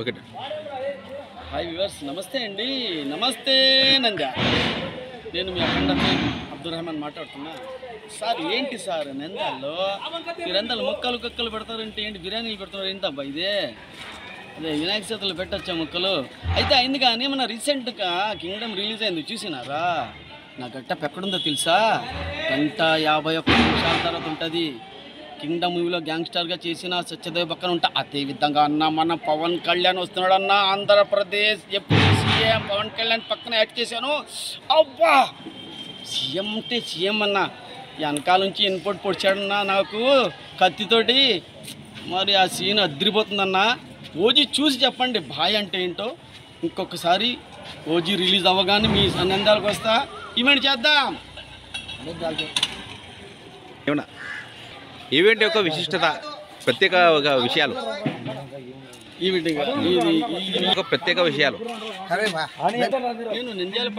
Okay. Hi viewers, నమస్తే అండి. నమస్తే నంద్య. నేను మీ అఖండ అబ్దుల్ రెహమాన్ మాట్లాడుతున్నా. సార్ ఏంటి సార్ నంద్యాల్లో మీరందరూ ముక్కలు కుక్కలు పెడతారంటే ఏంటి, బిర్యానీలు పెడతారు ఏంటబ్బా ఇదే? అదే వినాయక చవితిలో పెట్టచ్చా ముక్కలు అయితే అయింది. కానీ మన రీసెంట్గా కింగ్డమ్ రిలీజ్ అయింది, చూసినారా? నా గట్టప్ ఎక్కడుందో తెలుసా? 1:51 తర్వాత ఉంటుంది. కింగ్డమ్ మూవీలో గ్యాంగ్స్టర్గా చేసిన సత్యదేవ్ పక్కన ఉంటా. అదేవిధంగా అన్న మన పవన్ కళ్యాణ్ వస్తున్నాడు అన్న. ఆంధ్రప్రదేశ్ డిప్యూటీ సీఎం పవన్ కళ్యాణ్ పక్కన యాక్ట్ చేశాను. అబ్బా, సీఎం అంటే సీఎం అన్న. వెనకాల నుంచి ఇన్పుట్ పొడిచాడన్నా నాకు కత్తితోటి. మరి ఆ సీన్ అదిరిపోతుందన్న. ఓజీ చూసి చెప్పండి బాయ్ అంటే ఏంటో. ఇంకొకసారి ఓజీ రిలీజ్ అవ్వగానే మీ నంద్యాలకు వస్తా, ఈవెంట్ చేద్దాం. ఏమన్నా ఈవెంట్ యొక్క విశిష్టత, ప్రత్యేక విషయాలు, ప్రత్యేక విషయాలు. నేను నంద్యాల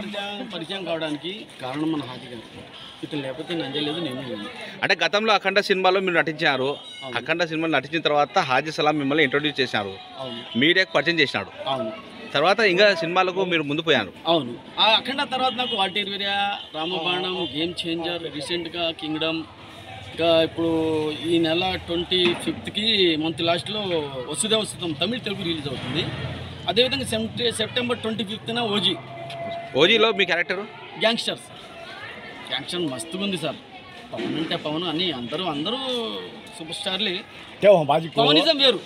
పరిచయం కావడానికి కారణం మన హాజీ గారు. ఇతను లేకపోతే నంద్యాల లేదు, నేను లేదు. అంటే గతంలో అఖండ సినిమాలో మీరు నటించారు. అఖండ సినిమాలో నటించిన తర్వాత హాజీ సలాం మిమ్మల్ని ఇంట్రొడ్యూస్ చేశారు, మీడియాకు పరిచయం చేసినాడు. అవును. తర్వాత ఇంకా సినిమాలకు మీరు ముందు పోయారు. అవును. ఆ అఖండ తర్వాత నాకు వాల్టీర్ వీర్య, రామబాణం, గేమ్ చేంజర్, రీసెంట్గా కింగ్డమ్, ఇంకా ఇప్పుడు ఈ నెల 25కి మంత్ లాస్ట్లో వసుదే వసుదం తమిళ తెలుగు రిలీజ్ అవుతుంది. అదేవిధంగా సెప్టెంబర్ 25న ఓజీ. ఓజీలో మీ క్యారెక్టర్ గ్యాంగ్స్టర్స్. గ్యాంగ్స్టర్ మస్తుగా ఉంది సార్. పవన్ అంటే పవన్ అని అందరూ సూపర్ స్టార్లే. పవనిజం వేరు.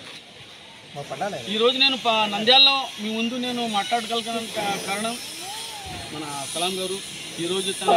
ఈరోజు నేను నంద్యాలలో మీ ముందు నేను మాట్లాడగలిగిన కారణం మన సలాం గారు. ఈరోజు తన